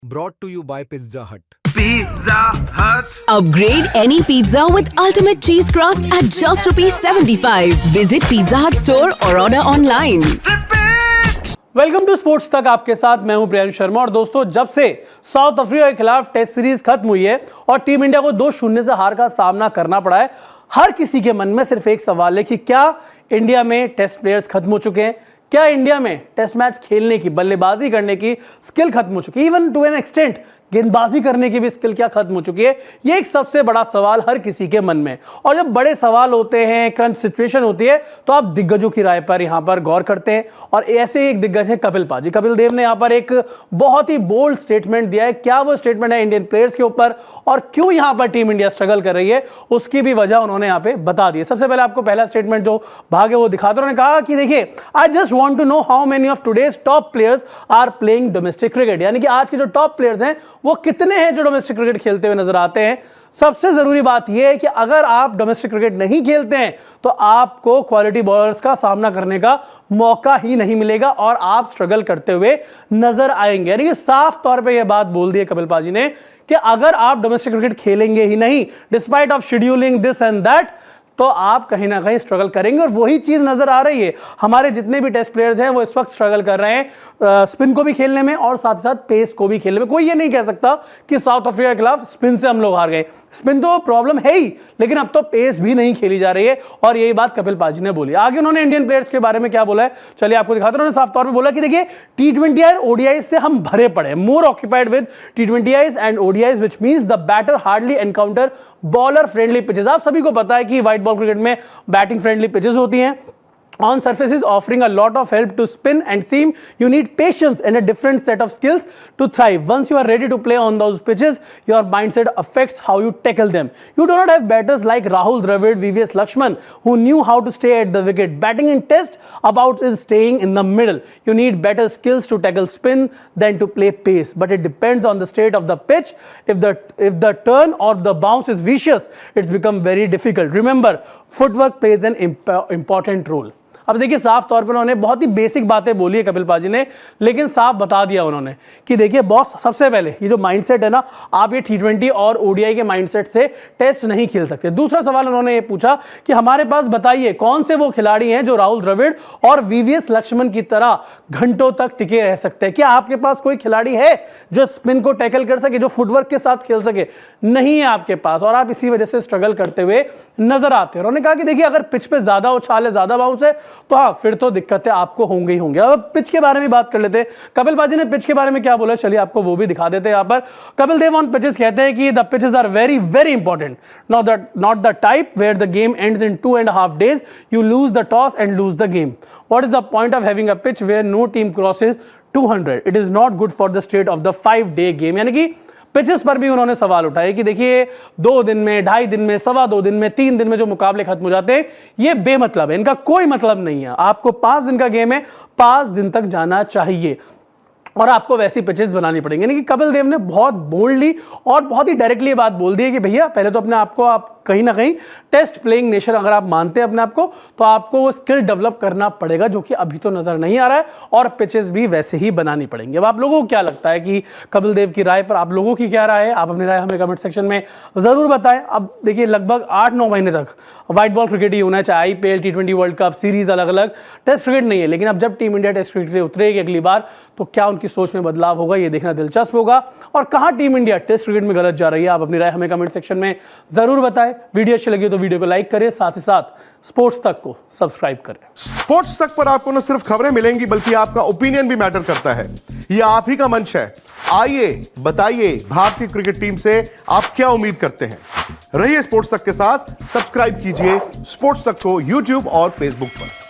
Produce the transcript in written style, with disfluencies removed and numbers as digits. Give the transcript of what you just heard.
Brought to you by Pizza Hut. Pizza Hut. Upgrade any pizza with ultimate cheese crust at just ₹75. Visit Pizza Hut store or order online. Welcome to sports तक, आपके साथ मैं हूं प्रियांशु शर्मा। और दोस्तों, जब से साउथ अफ्रीका के खिलाफ टेस्ट सीरीज खत्म हुई है और टीम इंडिया को 2-0 से हार का सामना करना पड़ा है, हर किसी के मन में सिर्फ एक सवाल है कि क्या इंडिया में टेस्ट प्लेयर्स खत्म हो चुके हैं? क्या इंडिया में टेस्ट मैच खेलने की, बल्लेबाजी करने की स्किल खत्म हो चुकी है? इवन टू एन एक्सटेंट गेंदबाजी करने की भी स्किल क्या खत्म हो चुकी है? ये एक सबसे बड़ा सवाल हर किसी के मन में। और जब बड़े सवाल होते हैं, क्रंच सिचुएशन होती है, तो आप दिग्गजों की राय पर यहां पर गौर करते हैं। और ऐसे ही एक दिग्गज है कपिल पाजी। कपिल देव ने यहां पर एक बहुत ही बोल्ड स्टेटमेंट दिया है। क्या वो स्टेटमेंट है इंडियन प्लेयर्स के ऊपर और क्यों यहां पर टीम इंडिया स्ट्रगल कर रही है, उसकी भी वजह उन्होंने यहां पे बता दी है। सबसे पहले आपको पहला स्टेटमेंट जो भाग है वो दिखाते, उन्होंने कहा कि देखिए, I just want to know how many of today's top players are playing domestic cricket. यानी कि आज के जो टॉप प्लेयर्स हैं वो कितने हैं जो डोमेस्टिक क्रिकेट खेलते हुए नजर आते हैं। सबसे जरूरी बात यह है कि अगर आप डोमेस्टिक क्रिकेट नहीं खेलते हैं तो आपको क्वालिटी बॉलर्स का सामना करने का मौका ही नहीं मिलेगा और आप स्ट्रगल करते हुए नजर आएंगे। यानी कि साफ तौर पे यह बात बोल दी है कपिल पाजी ने कि अगर आप डोमेस्टिक क्रिकेट खेलेंगे ही नहीं, despite of scheduling this and that, तो आप कहीं ना कहीं स्ट्रगल करेंगे। और वही चीज नजर आ रही है। हमारे जितने भी टेस्ट प्लेयर्स हैं वो इस वक्त स्ट्रगल कर रहे हैं स्पिन को भी खेलने में और साथ ही साथ पेस को भी खेलने में। कोई ये नहीं कह सकता कि साउथ अफ्रीका के खिलाफ स्पिन से हम लोग हार गए। स्पिन तो प्रॉब्लम है ही, लेकिन अब तो पेस भी नहीं खेली जा रही है। और यही बात कपिल पाजी ने बोली। आगे उन्होंने इंडियन प्लेयर्स के बारे में क्या बोला है, चलिए आपको दिखाते हैं। उन्होंने साफ तौर पर बोला कि देखिए, T20 और ODIs से हम भरे पड़े, more occupied with T20s and ODIs, which means the batter hardly encounter bowler friendly pitches. आप सभी को पता है कि व्हाइट बॉल क्रिकेट में बैटिंग फ्रेंडली पिचेस होती हैं on surfaces, offering a lot of help to spin and seam. You need patience and a different set of skills to thrive. Once you are ready to play on those pitches, your mindset affects how you tackle them. You do not have batters like Rahul Dravid, VVS Lakshman, who knew how to stay at the wicket. Batting in test about is staying in the middle. You need better skills to tackle spin than to play pace, but it depends on the state of the pitch. If the turn or the bounce is vicious, it's become very difficult. Remember, footwork plays an important role. अब देखिए, साफ तौर पर उन्होंने बहुत ही basic बातें बोली है कपिल पाजी ने, लेकिन साफ बता दिया उन्होंने कि देखिए बॉस, सबसे पहले ये जो माइंडसेट है ना, आप ये T20 और ODI के माइंडसेट से टेस्ट नहीं खेल सकते। दूसरा सवाल उन्होंने ये पूछा कि हमारे पास बताइए कौन से वो खिलाड़ी हैं जो राहुल द्रविड़ और VVS लक्ष्मण की तरह घंटों तक टिके रह सकते हैं। क्या आपके पास कोई खिलाड़ी है जो स्पिन को टैकल कर सके, जो फुटवर्क के साथ खेल सके? नहीं है आपके पास, और आप इसी वजह से स्ट्रगल करते हुए नजर आते हैं। उन्होंने कहा कि देखिए, अगर पिच पे ज्यादा उछाल है, ज्यादा बाउंस है, तो हाँ, फिर तो दिक्कतें आपको होंगी ही होंगी। अब पिच के बारे में बात कर लेते हैं। कपिल पाजी ने पिच के बारे में क्या बोला, चलिए आपको वो भी दिखा देते हैं। यहाँ पर कपिल देव ऑन पिचेस कहते हैं कि the pitches are very very important, not the type where the game ends in 2.5 days, you lose the toss and lose the game. What is the point of having a pitch where no team crosses 200? It is not good for the state of the 5-day game. यानी कि pitches पर भी उन्होंने सवाल उठाए कि देखिए, 2 दिन में, 2.5 दिन में, 2.25 दिन में, 3 दिन में जो मुकाबले खत्म हो जाते हैं, ये बेमतलब है, इनका कोई मतलब नहीं है। आपको 5 दिन का गेम है, 5 दिन तक जाना चाहिए और आपको वैसी पिचेस बनानी पड़ेंगी। यानी कि कपिल देव ने बहुत बोल्डली और बहुत ही डायरेक्टली ये बात बोल दी है कि भैया, पहले तो अपने आप को आप कहीं ना कहीं टेस्ट प्लेइंग नेशन अगर आप मानते हैं अपने आप को, तो आपको वो स्किल डेवलप करना पड़ेगा, जो कि अभी तो नजर नहीं आ रहा है, और पिचेस भी वैसे ही बनानी पड़ेंगी। अब आप लोगों को क्या लगता है कि कपिल देव की राय पर आप लोगों की क्या राय है? आप अपनी राय हमें कमेंट सेक्शन में जरूर बताएं। अब देखिए, लगभग 8-9 महीने तक व्हाइट बॉल क्रिकेट ही होना है, चाहे IPL, T20 world cup series अलग अलग, टेस्ट क्रिकेट नहीं है। लेकिन अब जब टीम इंडिया टेस्ट क्रिकेट उतरेगी अगली बार, तो क्या उनकी सोच में बदलाव होगा, ये देखना दिलचस्प होगा। और कहां टीम इंडिया टेस्ट क्रिकेट में गलत जा रही है, आप अपनी राय हमें कमेंट सेक्शन में जरूर बताएं। वीडियो अच्छी लगी तो वीडियो को लाइक करें, साथ ही साथ स्पोर्ट्स तक को सब्सक्राइब करें। स्पोर्ट्स तक पर आपको न सिर्फ खबरें मिलेंगी, बल्कि आपका ओपिनियन भी मैटर करता है। यह आप ही का मंच है। आइए, बताइए भारतीय क्रिकेट टीम से आप क्या उम्मीद करते हैं। रहिए स्पोर्ट्स तक के साथ, सब्सक्राइब कीजिए स्पोर्ट्स तक को YouTube और Facebook पर।